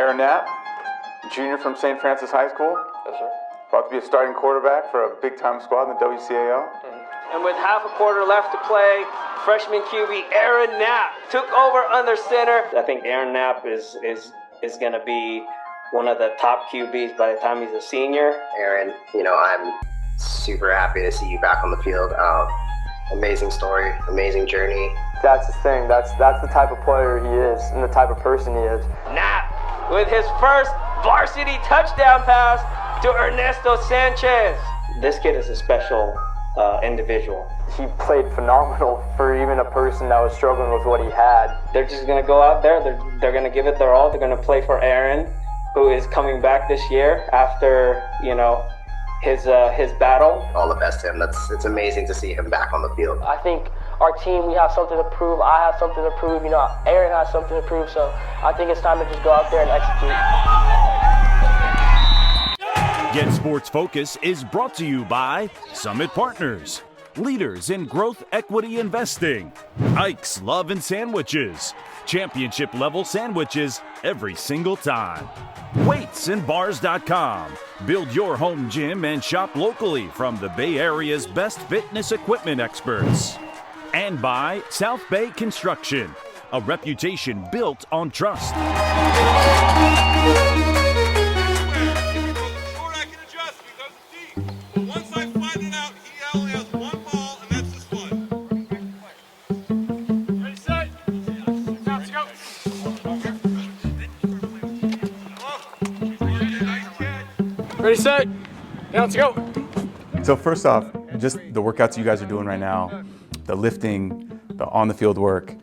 Aaron Knapp, junior from St. Francis High School. Yes, sir. About to be a starting quarterback for a big-time squad in the WCAO. And with half a quarter left to play, freshman QB Aaron Knapp took over under center. I think Aaron Knapp is going to be one of the top QBs by the time he's a senior. Aaron, I'm super happy to see you back on the field. Amazing story, amazing journey. That's the thing. That's the type of player he is and the type of person he is. Knapp with his first varsity touchdown pass to Ernesto Sanchez. This kid is a special individual. He played phenomenal for even a person that was struggling with what he had. They're just going to go out there. They're going to give it their all. They're going to play for Aaron, who is coming back this year after, his battle. All the best to him. It's amazing to see him back on the field. I think our team, we have something to prove. I have something to prove. Aaron has something to prove. So I think it's time to just go out there and execute. Get Sports Focus is brought to you by Summit Partners, leaders in growth equity investing, Ike's Love and Sandwiches, championship level sandwiches every single time, weightsandbars.com, build your home gym and shop locally from the Bay Area's best fitness equipment experts, and by South Bay Construction, a reputation built on trust. Ready, set, now let's go. So first off, just the workouts you guys are doing right now, the lifting, the on-the-field work,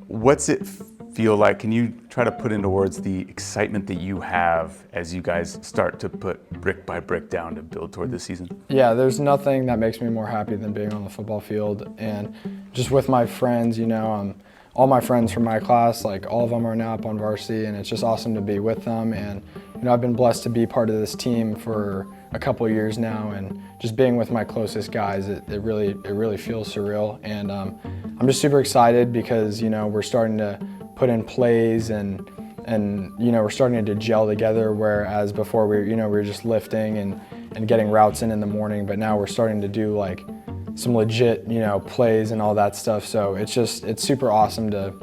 what's it feel like? Can you try to put into words the excitement that you have as you guys start to put brick by brick down to build toward this season? Yeah, there's nothing that makes me more happy than being on the football field and just with my friends, all my friends from my class, all of them are now up on varsity, and it's just awesome to be with them. And I've been blessed to be part of this team for a couple of years now, and just being with my closest guys, it really feels surreal. And I'm just super excited because we're starting to put in plays and we're starting to gel together. Whereas before we were just lifting and getting routes in the morning, but now we're starting to do some legit, plays and all that stuff. So it's super awesome to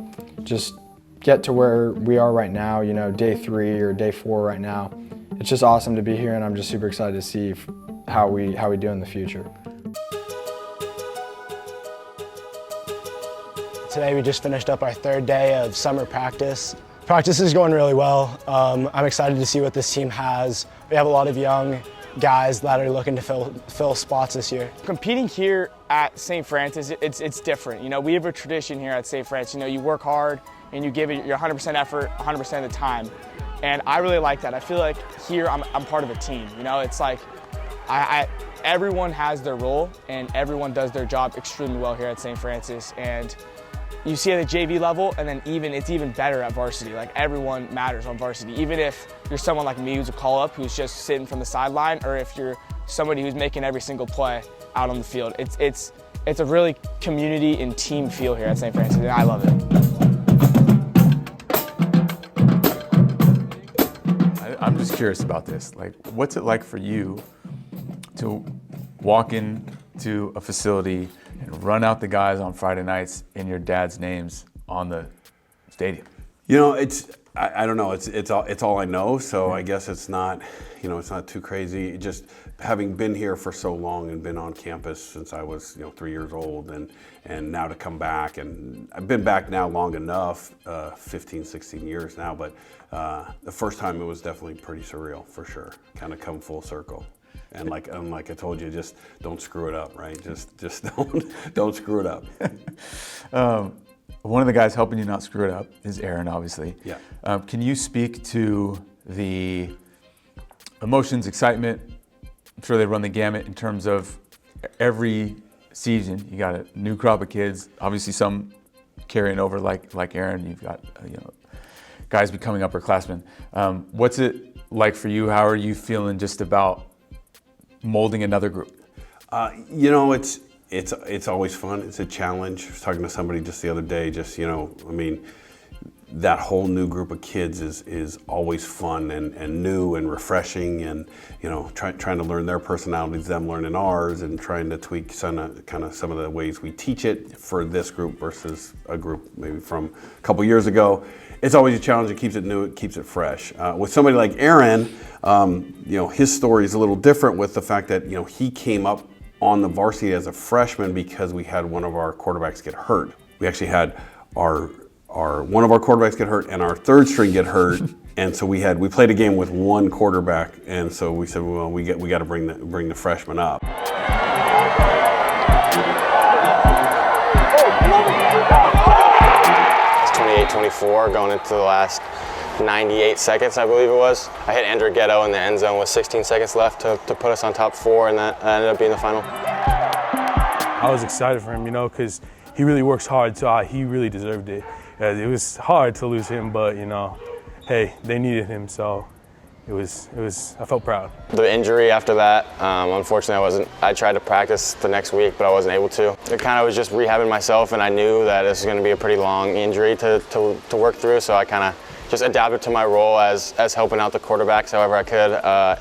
just get to where we are right now, day 3 or day 4 right now. It's just awesome to be here, and I'm just super excited to see how we do in the future. Today we just finished up our 3rd day of summer practice. Practice is going really well. I'm excited to see what this team has. We have a lot of young guys that are looking to fill spots this year. Competing here at St. Francis, it's different. We have a tradition here at St. Francis. You work hard and you give it your 100% effort 100% of the time. And I really like that. I feel like here I'm part of a team. It's like everyone has their role and everyone does their job extremely well here at St. Francis. And you see at the JV level, and then it's even better at varsity. Everyone matters on varsity. Even if you're someone like me who's a call-up, who's just sitting from the sideline, or if you're somebody who's making every single play out on the field. It's a really community and team feel here at St. Francis, and I love it. I'm just curious about this. What's it like for you to walk into a facility and run out the guys on Friday nights in your dad's names on the stadium? I don't know. It's all I know. So I guess it's not, it's not too crazy. Just having been here for so long and been on campus since I was, 3 years old, and now to come back, and I've been back now long enough, 15, 16 years now. But the first time it was definitely pretty surreal for sure. Kind of come full circle. And like I told you, just don't screw it up, right? Just don't screw it up. One of the guys helping you not screw it up is Aaron, obviously. Yeah. Can you speak to the emotions, excitement? I'm sure they run the gamut in terms of every season. You got a new crop of kids, obviously some carrying over like Aaron. You've got guys becoming upperclassmen. What's it like for you? How are you feeling just about molding another group? It's always fun. It's a challenge. I was talking to somebody just the other day, that whole new group of kids is always fun and new and refreshing, and trying to learn their personalities, them learning ours, and trying to tweak some of the ways we teach it for this group versus a group maybe from a couple years ago. It's always a challenge. It keeps it new. It keeps it fresh. With somebody like Aaron, his story is a little different with the fact that he came up on the varsity as a freshman because we had one of our quarterbacks get hurt. We actually had one of our quarterbacks get hurt and our third string get hurt, and so we played a game with one quarterback, and so we said, well, we got to bring the freshman up. 28-24 going into the last 98 seconds, I believe it was. I hit Andrew Ghetto in the end zone with 16 seconds left to put us on top 4, and that ended up being the final. I was excited for him, because he really works hard, so he really deserved it. It was hard to lose him, but hey, they needed him, so I felt proud. The injury after that, unfortunately, I tried to practice the next week, but I wasn't able to. It kind of was just rehabbing myself, and I knew that this was going to be a pretty long injury to work through, so I kind of just adapted to my role as helping out the quarterbacks however I could.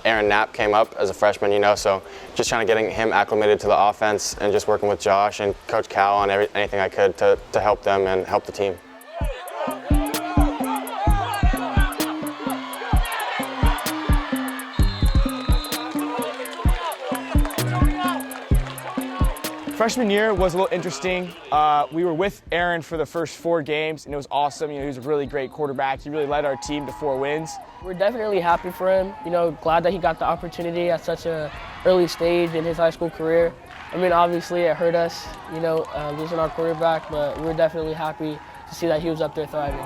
Aaron Knapp came up as a freshman, so just trying to getting him acclimated to the offense and just working with Josh and Coach Cal on anything I could to help them and help the team. Freshman year was a little interesting. We were with Aaron for the first 4 games, and it was awesome. He was a really great quarterback. He really led our team to 4 wins. We're definitely happy for him. Glad that he got the opportunity at such an early stage in his high school career. I mean, obviously it hurt us, losing our quarterback, but we're definitely happy to see that he was up there thriving.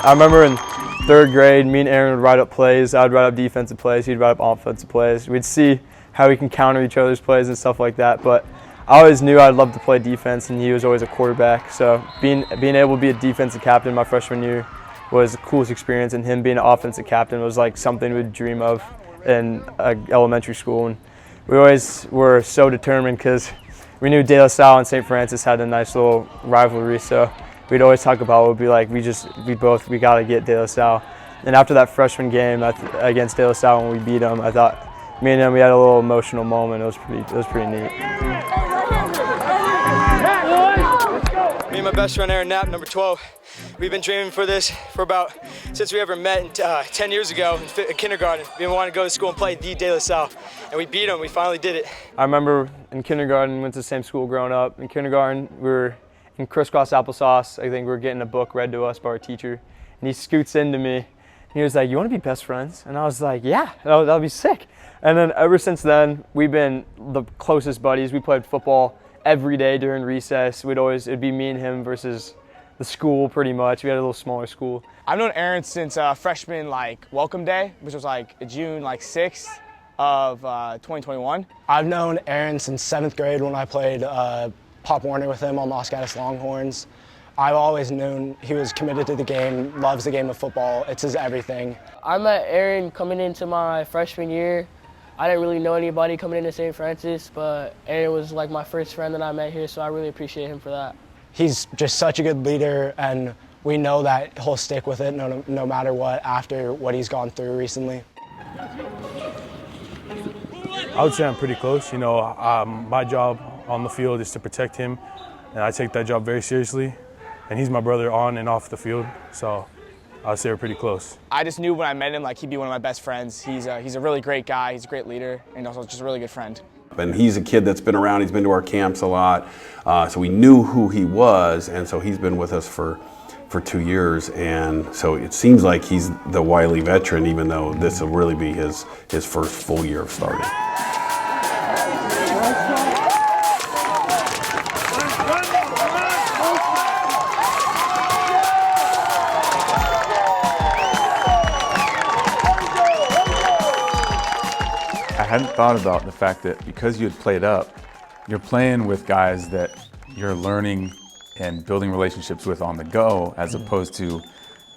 I remember in 3rd grade, me and Aaron would write up plays. I would write up defensive plays. He'd write up offensive plays. We'd see how we can counter each other's plays and stuff like that. But I always knew I'd love to play defense, and he was always a quarterback. So being able to be a defensive captain my freshman year was the coolest experience, and him being an offensive captain was like something we'd dream of in elementary school. And we always were so determined because we knew De La Salle and St. Francis had a nice little rivalry. So we'd always talk about it would be like we got to get De La Salle. And after that freshman game against De La Salle when we beat them, I thought me and him, we had a little emotional moment. It was pretty neat. Me and my best friend Aaron Knapp, number 12, we've been dreaming for this since we ever met 10 years ago in kindergarten. We've been wanting to go to school and play De La Salle, and we beat them. We finally did it. I remember in kindergarten, went to the same school growing up. In kindergarten, we were in crisscross applesauce. I think we were getting a book read to us by our teacher, and he scoots into me. And he was like, "You want to be best friends?" And I was like, "Yeah, that'll be sick." And then ever since then, we've been the closest buddies. We played football every day during recess. It'd be me and him versus the school pretty much. We had a little smaller school. I've known Aaron since freshman welcome day, which was June 6th of 2021. I've known Aaron since 7th grade when I played Pop Warner with him on Los Gatos Longhorns. I've always known he was committed to the game, loves the game of football. It's his everything. I met Aaron coming into my freshman year. I didn't really know anybody coming into St. Francis, but Aaron was my first friend that I met here, so I really appreciate him for that. He's just such a good leader, and we know that he'll stick with it no matter what after what he's gone through recently. I would say I'm pretty close. My job on the field is to protect him, and I take that job very seriously. And he's my brother on and off the field, so I would say we're pretty close. I just knew when I met him he'd be one of my best friends. He's a really great guy. He's a great leader, and also just a really good friend. And he's a kid that's been around. He's been to our camps a lot, so we knew who he was, and so he's been with us for 2 years, and so it seems like he's the wily veteran, even though this will really be his first full year of starting. I hadn't thought about the fact that because you had played up, you're playing with guys that you're learning and building relationships with on the go, as opposed to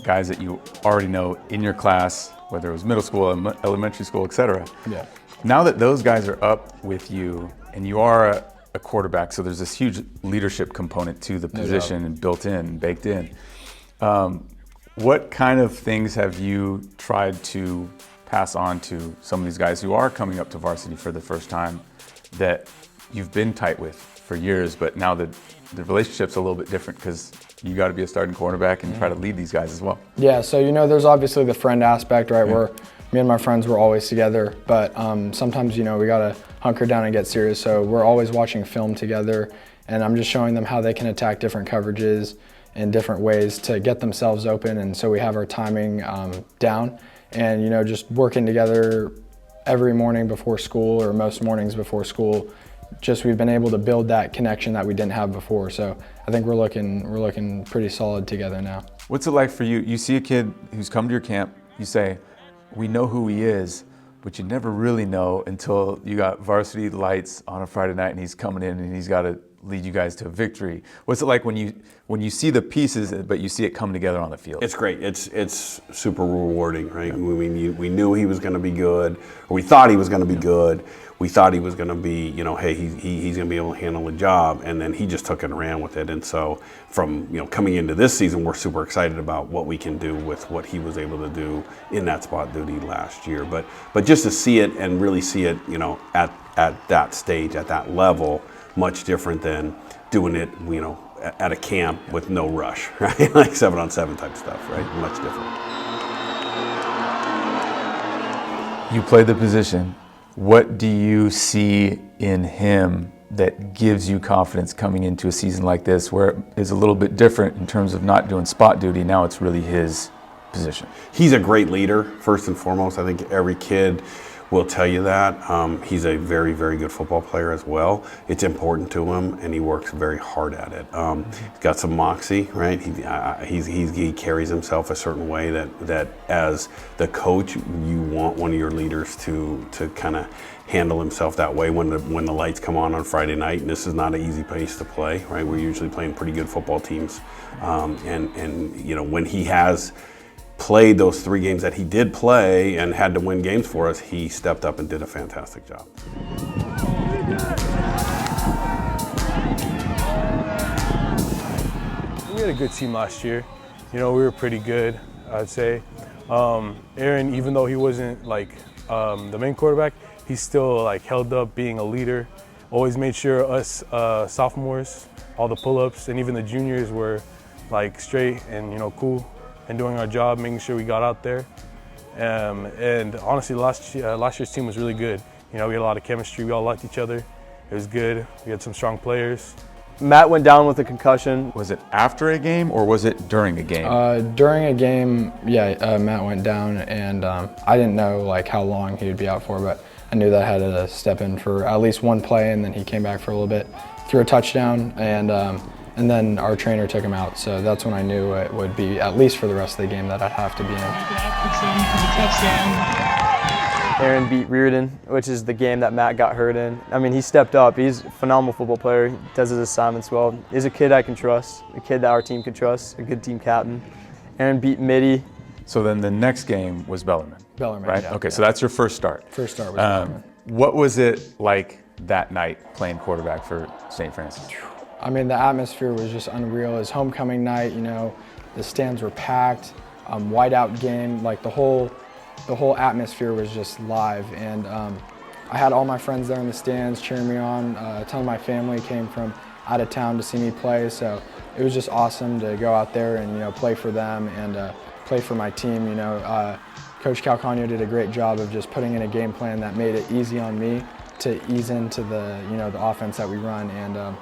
guys that you already know in your class, whether it was middle school, elementary school, etc. Yeah. Now that those guys are up with you and you are a quarterback, so there's this huge leadership component to the position and built in, baked in. What kind of things have you tried to pass on to some of these guys who are coming up to varsity for the first time that you've been tight with for years, but now the relationship's a little bit different because you got to be a starting quarterback and try to lead these guys as well? Yeah, so there's obviously the friend aspect, right, where me and my friends were always together, but sometimes, we got to hunker down and get serious, so we're always watching film together, and I'm just showing them how they can attack different coverages in different ways to get themselves open, and so we have our timing down, and just working together every morning before school, or most mornings before school. We've been able to build that connection that we didn't have before, so I think we're looking pretty solid together now. What's it like for you? You see a kid who's come to your camp, you say, we know who he is, but you never really know until you got varsity lights on a Friday night and he's coming in and he's got to lead you guys to a victory. What's it like when you see the pieces, but you see it come together on the field? It's great. It's super rewarding, right? We knew he was going to be good, or we thought he was going to be good. We thought he was going to be, hey, he's going to be able to handle the job, and then he just took it and ran with it. And so, from coming into this season, we're super excited about what we can do with what he was able to do in that spot duty last year. But just to see it and really see it, at that stage, at that level, much different than doing it, at a camp with no rush, right? Like 7-on-7 type stuff, right? Much different. You play the position. What do you see in him that gives you confidence coming into a season like this, where it is a little bit different in terms of not doing spot duty? Now it's really his position. He's a great leader, first and foremost. I think every kid will tell you that. He's a very, very good football player as well. It's important to him, and he works very hard at it. He's got some moxie, right? He carries himself a certain way that as the coach, you want one of your leaders to kind of handle himself that way when the lights come on Friday night. And this is not an easy place to play, right? We're usually playing pretty good football teams, and when he has played those 3 games that he did play and had to win games for us, he stepped up and did a fantastic job. We had a good team last year. We were pretty good, I'd say. Aaron, even though he wasn't the main quarterback, he still held up being a leader. Always made sure us sophomores, all the pull-ups, and even the juniors were straight and cool and doing our job, making sure we got out there. And honestly, last year's team was really good. We had a lot of chemistry. We all liked each other. It was good. We had some strong players. Matt went down with a concussion. Was it after a game or was it during a game? During a game, yeah, Matt went down, and I didn't know how long he would be out for, but I knew that I had to step in for at least one play, and then he came back for a little bit, threw a touchdown, and then our trainer took him out, so that's when I knew it would be, at least for the rest of the game, that I'd have to be in. Aaron beat Reardon, which is the game that Matt got hurt in. I mean, he stepped up. He's a phenomenal football player. He does his assignments well. He's a kid I can trust, a kid that our team can trust, a good team captain. Aaron beat Mitty. So then the next game was Bellarmine. Bellarmine, right? Yeah, okay, yeah. So that's your first start. First start was Bellarmine. What was it like that night playing quarterback for St. Francis? I mean, the atmosphere was just unreal. It was homecoming night, the stands were packed, whiteout game, the whole atmosphere was just live. And I had all my friends there in the stands cheering me on. A ton of my family came from out of town to see me play, so it was just awesome to go out there and play for them and play for my team. Coach Calcagno did a great job of just putting in a game plan that made it easy on me to ease into the the offense that we run. And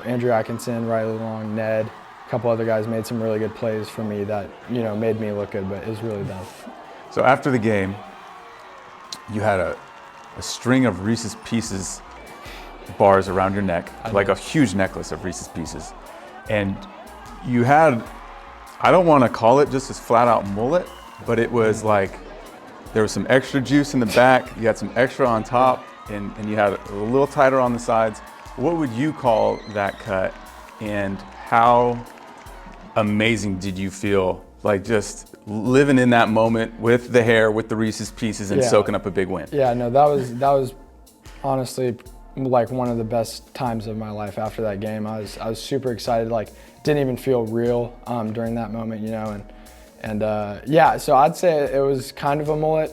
Andrew Atkinson, Riley Long, Ned, a couple other guys made some really good plays for me that made me look good, but it was really them. So after the game, you had a string of Reese's Pieces bars around your neck, like a huge necklace of Reese's Pieces. And you had, I don't want to call it just as flat out mullet, but it was there was some extra juice in the back, you had some extra on top, and you had a little tighter on the sides. What would you call that cut, and how amazing did you feel, just living in that moment with the hair, with the Reese's Pieces, and soaking up a big win? Yeah, no, that was honestly like one of the best times of my life after that game. I was super excited, like didn't even feel real during that moment, you know, and yeah, so I'd say it was kind of a mullet.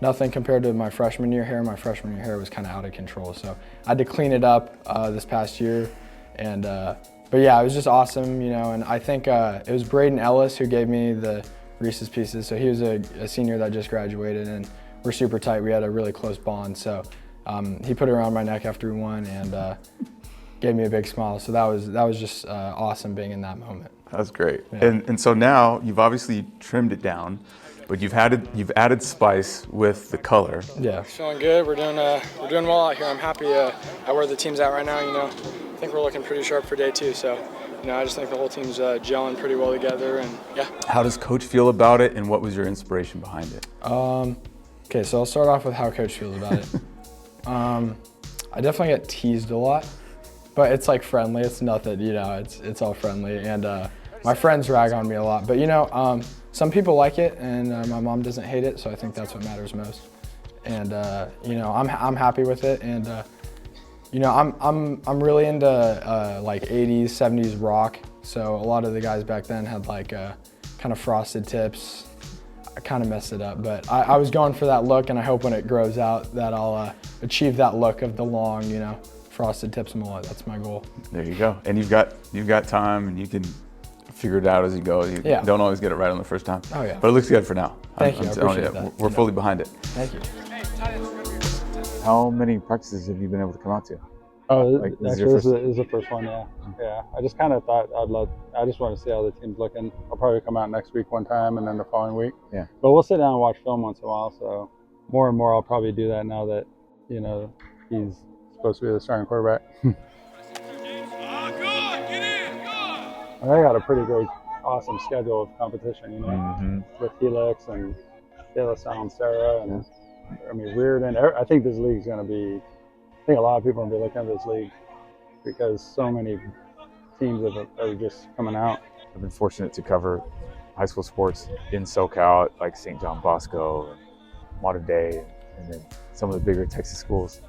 Nothing compared to my freshman year hair. My freshman year hair was kind of out of control, so I had to clean it up this past year, and but yeah, it was just awesome, you know, and I think it was Braden Ellis who gave me the Reese's Pieces, so he was a senior that just graduated, and we're super tight. We had a really close bond, so he put it around my neck after we won and gave me a big smile. So that was just awesome being in that moment. That's great. Yeah. And so now you've obviously trimmed it down, but you've added spice with the color. Yeah. Feeling good. We're doing well out here. I'm happy at where the team's at right now. You know, I think we're looking pretty sharp for day 2. So, you know, I just think the whole team's gelling pretty well together, and yeah. How does Coach feel about it, and what was your inspiration behind it? Okay, so I'll start off with how Coach feels about it. I definitely get teased a lot, but it's like friendly. It's nothing, you know. It's all friendly, and my friends rag on me a lot. But you know, some people like it, and my mom doesn't hate it, so I think that's what matters most. And you know, I'm happy with it, and you know, I'm really into like 80s, 70s rock. So a lot of the guys back then had like kind of frosted tips. I kind of messed it up, but I was going for that look, and I hope when it grows out that I'll achieve that look of the long, you know, frosted tips mullet. That's my goal. There you go. And you've got time, and you can figure it out as you go. You don't always get it right on the first time. Oh yeah. But it looks good for now. Thank you. I'm I telling appreciate you, that. we're fully behind it. Thank you. How many practices have you been able to come out to? Oh, Like, this is your actually, first- this is the first one, yeah. Yeah, I just kind of thought I just want to see how the team's looking. I'll probably come out next week one time and then the following week. Yeah. But we'll sit down and watch film once in a while, so more and more I'll probably do that now that, you know, he's supposed to be the starting quarterback. I got a pretty great, awesome schedule of competition, you know, with Helix and De La Salle and Sarah, and I mean, Reardon. I think this league's going to be, I think a lot of people are going to be looking at this league because so many teams are just coming out. I've been fortunate to cover high school sports in SoCal, like St. John Bosco, and Modern Day, and then some of the bigger Texas schools.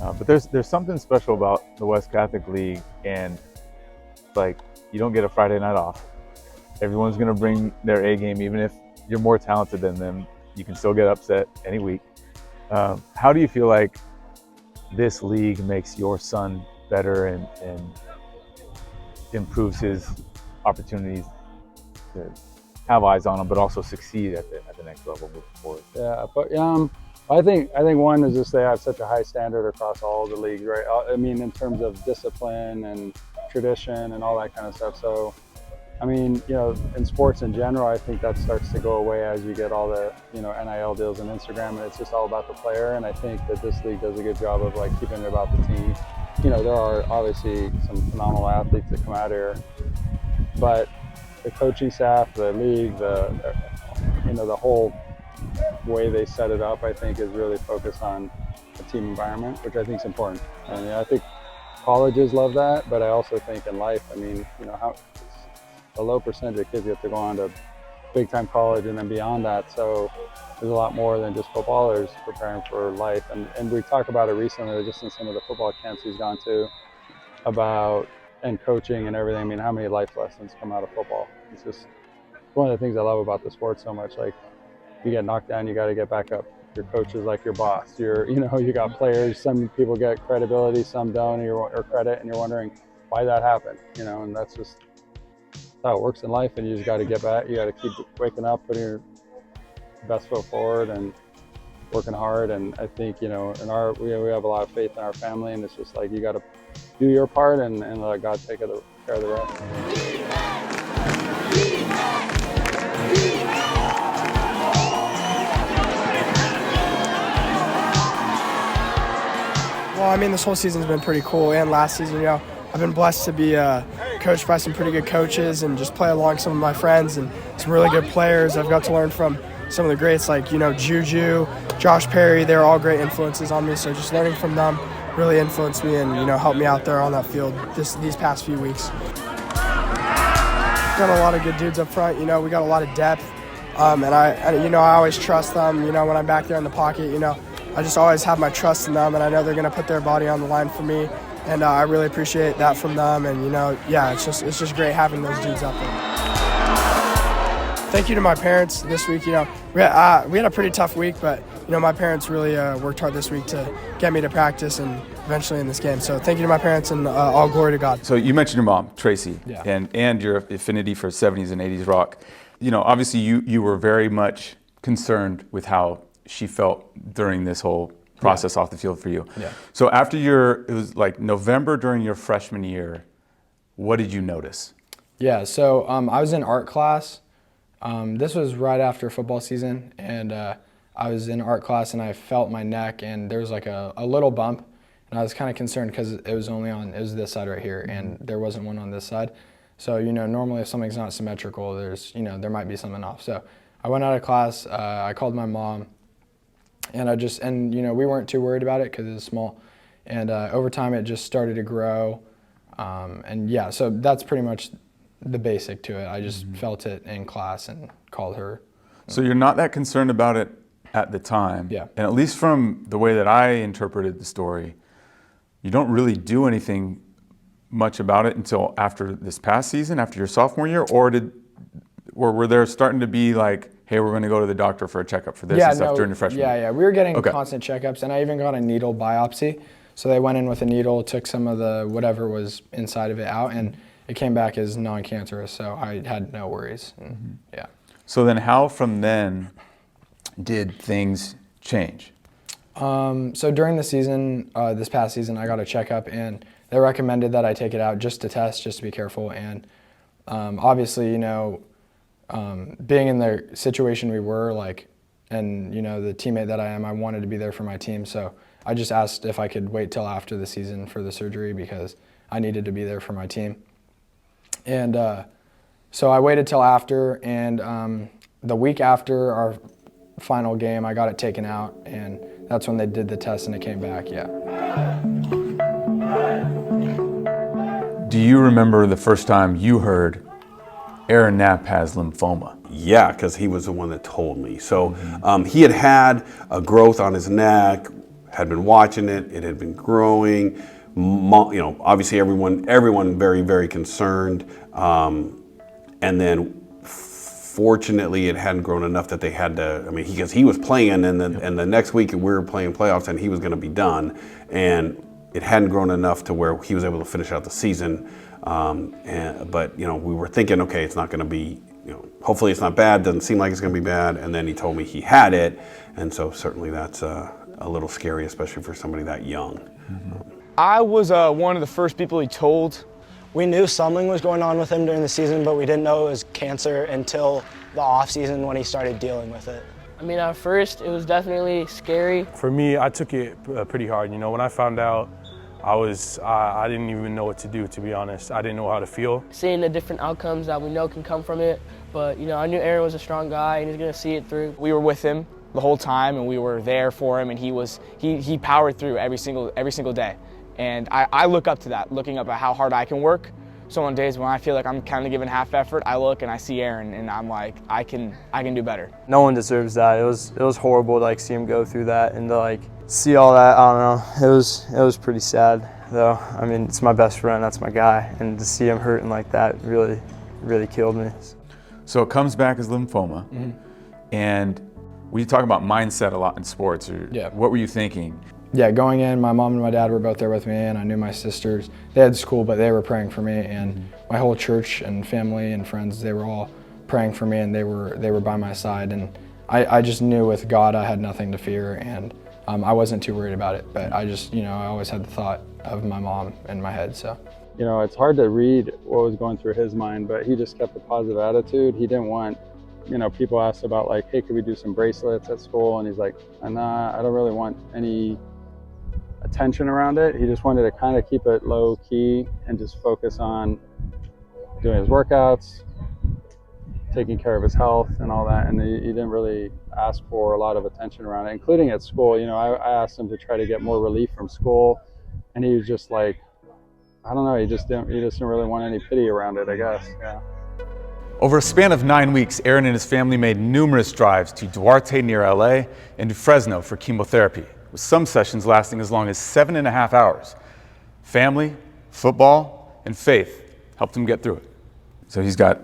But there's something special about the West Catholic League, and like, you don't get a Friday night off. Everyone's gonna bring their A game, even if you're more talented than them. You can still get upset any week. How do you feel like this league makes your son better and improves his opportunities to have eyes on him, but also succeed at the next level moving forward? Yeah, but I think one is just they have such a high standard across all the leagues, right? I mean, in terms of discipline and tradition and all that kind of stuff. So, I mean, you know, in sports in general, I think that starts to go away as you get all the, you know, NIL deals and Instagram, and it's just all about the player. And I think that this league does a good job of like keeping it about the team. You know, there are obviously some phenomenal athletes that come out here, but the coaching staff, the league, you know, the whole way they set it up, I think, is really focused on a team environment, which I think is important. And I think colleges love that, but I also think in life, I mean, you know, a low percentage of kids get to go on to big time college and then beyond that. So there's a lot more than just footballers preparing for life. And we talked about it recently, just in some of the football camps he's gone to, about and coaching and everything. I mean, how many life lessons come out of football? It's just one of the things I love about the sport so much. Like, you get knocked down, you got to get back up. Your coach is like your boss. You got players. Some people get credibility, some don't, or credit, and you're wondering why that happened. You know, and that's just how it works in life. And you just got to get back. You got to keep waking up, putting your best foot forward, and working hard. And I think, you know, we have a lot of faith in our family, and it's just like you got to do your part and let God take care of the rest. Well, I mean, this whole season's been pretty cool, and last season, you know, I've been blessed to be coached by some pretty good coaches and just play along some of my friends and some really good players. I've got to learn from some of the greats like, you know, Juju, Josh Perry. They're all great influences on me, so just learning from them really influenced me and, you know, helped me out there on that field these past few weeks. Got a lot of good dudes up front. You know, we got a lot of depth, and I always trust them. You know, when I'm back there in the pocket, you know, I just always have my trust in them, and I know they're going to put their body on the line for me, and I really appreciate that from them. And yeah, it's just great having those dudes out there. Thank you to my parents this week. We had a pretty tough week, but my parents really worked hard this week to get me to practice and eventually in this game. So thank you to my parents, and all glory to God. So you mentioned your mom, Tracy, Yeah. and your affinity for 70s and 80s rock. Obviously you were very much concerned with how she felt during this whole process off the field for you. Yeah. So after it was like November during your freshman year, what did you notice? Yeah, so I was in art class. This was right after football season, and I was in art class and I felt my neck, and there was like a little bump, and I was kind of concerned because it was this side right here, and there wasn't one on this side. So normally if something's not symmetrical, there might be something off. So I went out of class, I called my mom, and we weren't too worried about it because it was small, and over time it just started to grow, and yeah, so that's pretty much the basic to it. I just felt it in class and called her. So you're not that concerned about it at the time. Yeah. And at least from the way that I interpreted the story, you don't really do anything much about it until after this past season, after your sophomore year, or were there starting to be like, hey, we're going to go to the doctor for a checkup for this and stuff during your freshman year? Yeah, we were getting constant checkups, and I even got a needle biopsy. So they went in with a needle, took some of the whatever was inside of it out, and it came back as non-cancerous, so I had no worries. Yeah. So then how from then did things change? So during the season, this past season, I got a checkup, and they recommended that I take it out just to test, just to be careful. And obviously, being in the situation we were, and the teammate that I am, I wanted to be there for my team. So I just asked if I could wait till after the season for the surgery because I needed to be there for my team. And so I waited till after, and the week after our final game, I got it taken out, and that's when they did the test and it came back, yeah. Do you remember the first time you heard Aaron Knapp has lymphoma? Yeah, because he was the one that told me. So he had a growth on his neck, had been watching it, it had been growing. Obviously everyone very, very concerned. And then fortunately it hadn't grown enough that they had to, because he was playing and the next week we were playing playoffs and he was going to be done. And it hadn't grown enough to where he was able to finish out the season. But we were thinking, okay, it's not going to be, hopefully it's not bad, doesn't seem like it's going to be bad. And then he told me he had it. And so certainly that's a little scary, especially for somebody that young. I was one of the first people he told. We knew something was going on with him during the season, but we didn't know it was cancer until the off season when he started dealing with it. At first it was definitely scary. For me, I took it pretty hard. When I found out, I didn't even know what to do, to be honest. I didn't know how to feel. Seeing the different outcomes that we know can come from it, but I knew Aaron was a strong guy and he's gonna see it through. We were with him the whole time and we were there for him, and he powered through every single day. And I look up to that, looking up at how hard I can work. So on days when I feel like I'm kind of giving half effort, I look and I see Aaron and I'm like, I can do better. No one deserves that. It was horrible to see him go through that and to see all that. I don't know. It was pretty sad though. It's my best friend, that's my guy, and to see him hurting like that really, really killed me. So it comes back as lymphoma, and we talk about mindset a lot in sports. What were you thinking? Yeah, going in, my mom and my dad were both there with me, and I knew my sisters. They had school, but they were praying for me, and my whole church and family and friends, they were all praying for me, and they were by my side. And I just knew with God I had nothing to fear, and I wasn't too worried about it. But I just, I always had the thought of my mom in my head. So, it's hard to read what was going through his mind, but he just kept a positive attitude. He didn't want, people asked about hey, could we do some bracelets at school? And he's like, nah, I don't really want any attention around it. He just wanted to kind of keep it low key and just focus on doing his workouts, taking care of his health and all that. And he didn't really ask for a lot of attention around it, including at school. I asked him to try to get more relief from school, and he was just like, I don't know, he just didn't really want any pity around it, I guess. Yeah. Over a span of 9 weeks, Aaron and his family made numerous drives to Duarte near LA and to Fresno for chemotherapy, with some sessions lasting as long as 7.5 hours. Family, football, and faith helped him get through it. So he's got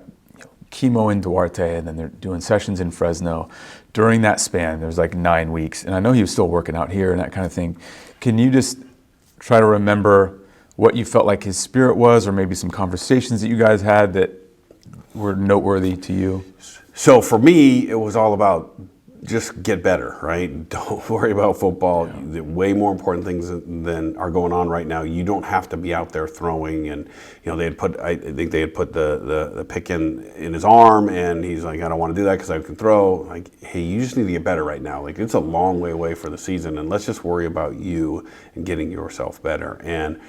chemo in Duarte, and then they're doing sessions in Fresno. During that span, there was like 9 weeks, and I know he was still working out here and that kind of thing. Can you just try to remember what you felt like his spirit was, or maybe some conversations that you guys had that were noteworthy to you? So for me, it was all about just get better, right? Don't worry about football. The way more important things than are going on right now. You don't have to be out there throwing. And they had put, I think they had put the pick in his arm, and he's like, I don't want to do that because I can throw. Like, hey, you just need to get better right now. Like, it's a long way away for the season, and let's just worry about you and getting yourself better. And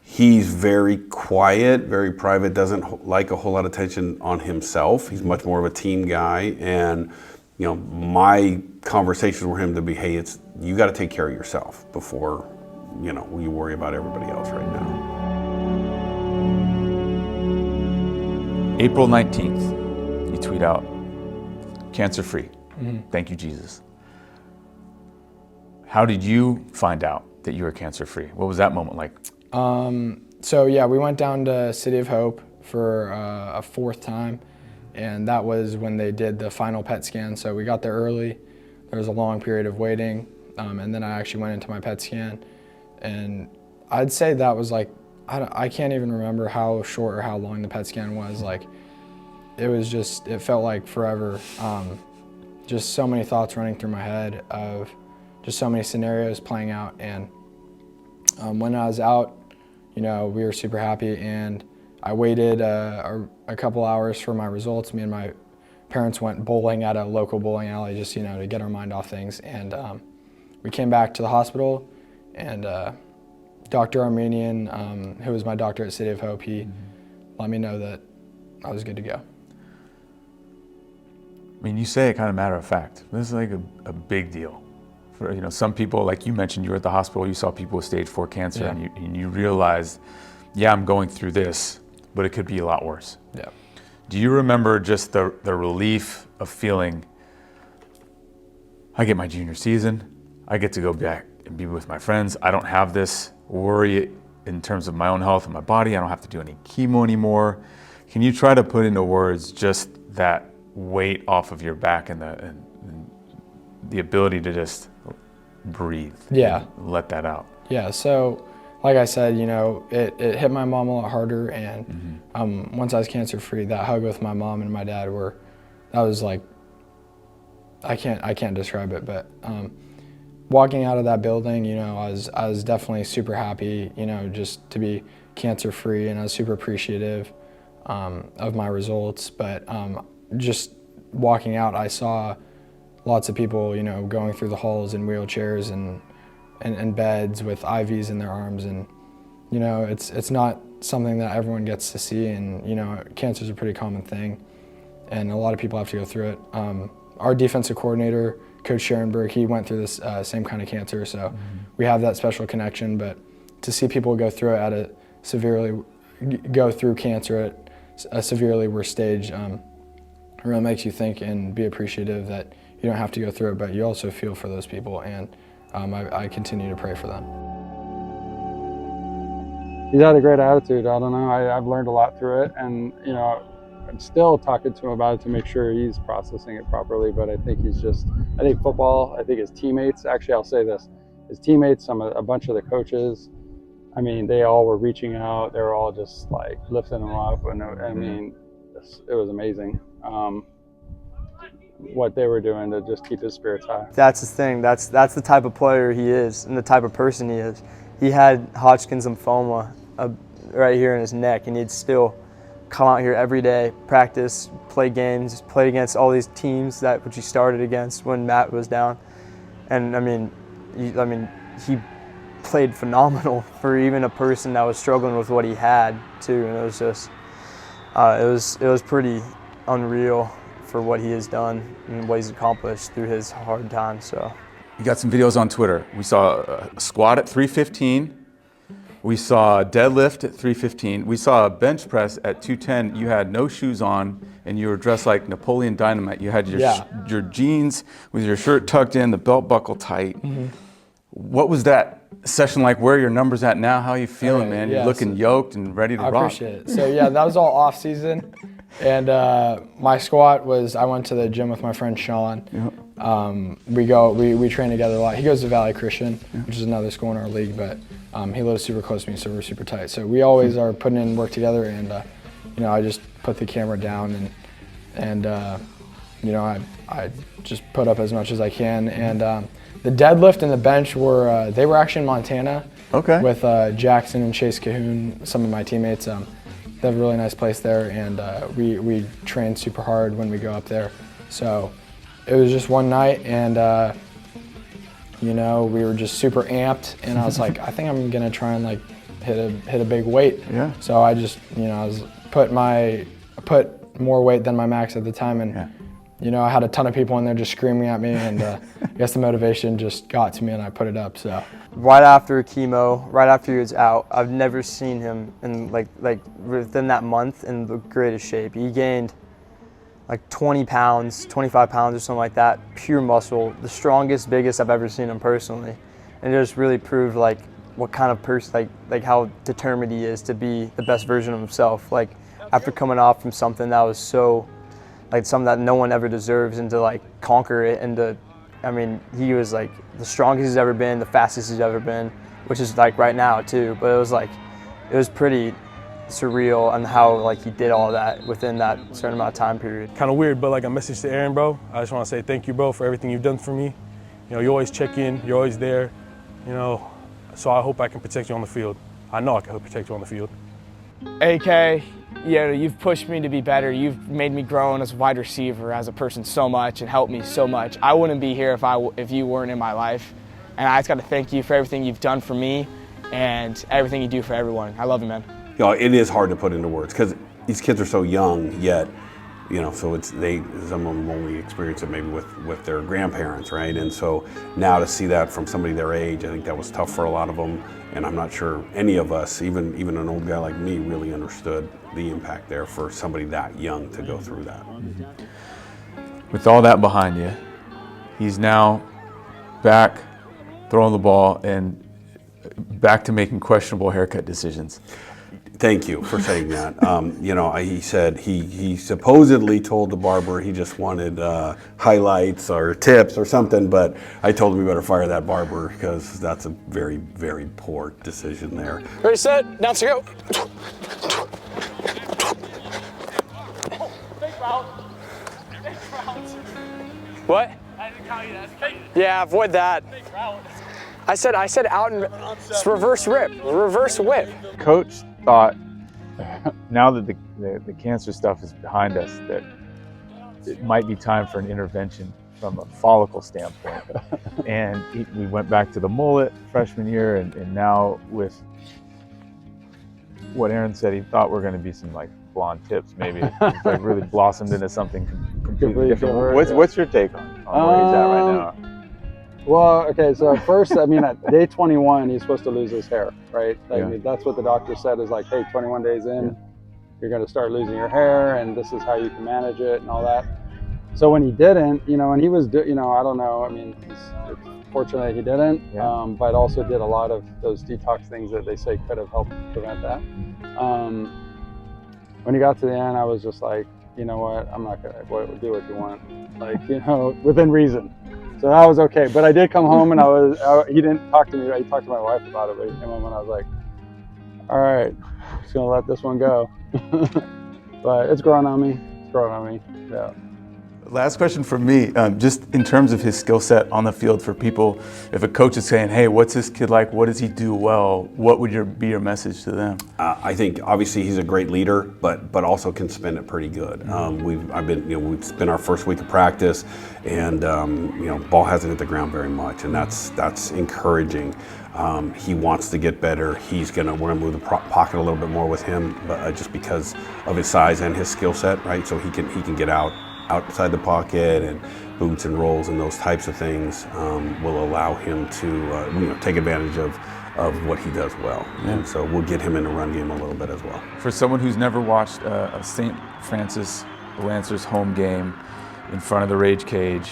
he's very quiet, very private, doesn't like a whole lot of attention on himself. He's much more of a team guy, and my conversations with him to be, hey, you got to take care of yourself before, you worry about everybody else right now. April 19th, you tweet out, cancer-free. Thank you, Jesus. How did you find out that you were cancer-free? What was that moment like? So yeah, we went down to City of Hope for a 4th time. And that was when they did the final PET scan. So we got there early. There was a long period of waiting. And then I actually went into my PET scan. And I'd say that was like, I can't even remember how short or how long the PET scan was. Like, it felt like forever. Just so many thoughts running through my head of just so many scenarios playing out. And when I was out, we were super happy. And I waited a couple hours for my results. Me and my parents went bowling at a local bowling alley just, to get our mind off things. And we came back to the hospital, and Dr. Armenian, who was my doctor at City of Hope, he let me know that I was good to go. I mean, you say it kind of matter of fact. This is like a big deal. For some people, like you mentioned, you were at the hospital, you saw people with stage 4 cancer, and you realized, yeah, I'm going through this, but it could be a lot worse. Yeah. Do you remember just the relief of feeling, I get my junior season, I get to go back and be with my friends, I don't have this worry in terms of my own health and my body, I don't have to do any chemo anymore. Can you try to put into words just that weight off of your back and the ability to just breathe? Yeah. And let that out. Yeah, so like I said, it hit my mom a lot harder, and once I was cancer-free, that hug with my mom and my dad that was like, I can't describe it, but walking out of that building, I was definitely super happy, just to be cancer-free, and I was super appreciative of my results. But just walking out, I saw lots of people, going through the halls in wheelchairs and beds with IVs in their arms, and it's not something that everyone gets to see, and cancer is a pretty common thing, and a lot of people have to go through it. Our defensive coordinator, Coach Sharonberg, he went through this same kind of cancer, so we have that special connection. But to see people go through it go through cancer at a severely worse stage, it really makes you think and be appreciative that you don't have to go through it, but you also feel for those people, and I continue to pray for them. He's had a great attitude. I don't know. I've learned a lot through it, and I'm still talking to him about it to make sure he's processing it properly. But I think I think football, I think his teammates, actually I'll say this, his teammates, a bunch of the coaches, I mean, they all were reaching out. They were all just like lifting him up, and I mean, it was amazing. What they were doing to just keep his spirits high. That's the thing. That's the type of player he is and the type of person he is. He had Hodgkin's lymphoma right here in his neck, and he'd still come out here every day, practice, play games, play against all these teams which he started against when Matt was down. And I mean, he played phenomenal for even a person that was struggling with what he had too. And it was just, it was pretty unreal for what he has done and what he's accomplished through his hard time. So, you got some videos on Twitter. We saw a squat at 315. We saw a deadlift at 315. We saw a bench press at 210. You had no shoes on, and you were dressed like Napoleon Dynamite. You had your jeans with your shirt tucked in, the belt buckle tight. What was that session like? Where are your numbers at now? How are you feeling, man? You're looking yoked and ready to rock. I appreciate it. So yeah, that was all off season. And my squat was, I went to the gym with my friend Sean. We train together a lot. He goes to Valley Christian, which is another school in our league, but he lives super close to me, so we're super tight. So we always are putting in work together, and you know, I just put the camera down and you know, I just put up as much as I can. And the deadlift and the bench were, they were actually in Montana with Jackson and Chase Cahoon, some of my teammates. They have a really nice place there, and we train super hard when we go up there. So it was just one night, and you know, we were just super amped, and I was like, I think I'm gonna try and like hit a big weight. Yeah. So I just, you know, I put more weight than my max at the time, and you know, I had a ton of people in there just screaming at me, and I guess the motivation just got to me, and I put it up. So right after chemo, right after he was out, I've never seen him in like within that month in the greatest shape. He gained like 20 pounds, 25 pounds or something like that, pure muscle, the strongest, biggest I've ever seen him personally. And it just really proved like what kind of person, like how determined he is to be the best version of himself. Like after coming off from something that was so, like something that no one ever deserves, and to like conquer it, and to, I mean, he was like the strongest he's ever been, the fastest he's ever been, which is like right now too. But it was pretty surreal on how like he did all that within that certain amount of time period. Kind of weird, but like a message to Aaron, bro. I just want to say thank you, bro, for everything you've done for me. You know, you always check in, you're always there, you know, so I hope I can protect you on the field. I know I can protect you on the field. AK, yeah, you've pushed me to be better. You've made me grow as a wide receiver, as a person so much, and helped me so much. I wouldn't be here if you weren't in my life. And I just got to thank you for everything you've done for me and everything you do for everyone. I love you, man. You know, it is hard to put into words because these kids are so young yet, you know, so some of them only experience it maybe with their grandparents, right? And so now to see that from somebody their age, I think that was tough for a lot of them. And I'm not sure any of us, even an old guy like me, really understood the impact there for somebody that young to go through that. With all that behind you, he's now back throwing the ball and back to making questionable haircut decisions. Thank you for saying that. You know, he said he supposedly told the barber he just wanted highlights or tips or something, but I told him we better fire that barber because that's a very, very poor decision there. Ready, set, down to go. What? Yeah, avoid that. I said out and it's reverse rip, reverse whip. Coach thought, now that the cancer stuff is behind us, that it might be time for an intervention from a follicle standpoint. And we went back to the mullet freshman year, and now with what Aaron said, he thought were going to be some like blonde tips. Maybe it's like really blossomed into something completely different. What's your take on where he's at right now? Well, okay, so at first, I mean, at day 21, he's supposed to lose his hair, right? Like, that's what the doctor said is like, hey, 21 days in, you're going to start losing your hair, and this is how you can manage it and all that. So when he didn't, you know, and he was, you know, I don't know, I mean, it's fortunate he didn't, but also did a lot of those detox things that they say could have helped prevent that. When he got to the end, I was just like, you know what, I'm not going to do what you want, like, you know, within reason. So that was okay, but I did come home and he didn't talk to me, he talked to my wife about it, but he came home and I was like, all right, just gonna let this one go. But it's growing on me, yeah. Last question from me, just in terms of his skill set on the field for people, if a coach is saying, hey, what's this kid like, what does he do well, what would be your message to them? I think obviously he's a great leader, but also can spin it pretty good. We've spent our first week of practice, and you know, ball hasn't hit the ground very much, and that's encouraging. He wants to get better. We're gonna move the pocket a little bit more with him, but just because of his size and his skill set, right? So he can get outside the pocket, and boots and rolls and those types of things will allow him to take advantage of what he does well. And so we'll get him in the run game a little bit as well. For someone who's never watched a St. Francis Lancers home game in front of the Rage Cage,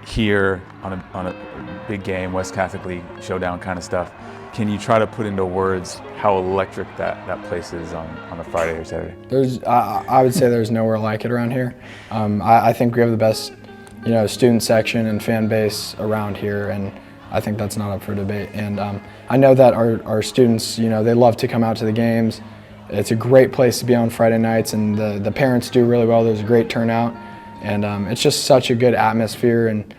here on a big game, West Catholic League showdown kind of stuff. Can you try to put into words how electric that place is on a Friday or Saturday? I would say there's nowhere like it around here. I think we have the best, student section and fan base around here, and I think that's not up for debate. And I know that our students, they love to come out to the games. It's a great place to be on Friday nights, and the parents do really well. There's a great turnout, and it's just such a good atmosphere, and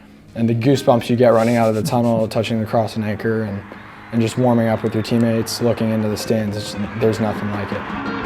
the goosebumps you get running out of the tunnel, touching the cross and anchor, and just warming up with your teammates, looking into the stands. There's nothing like it.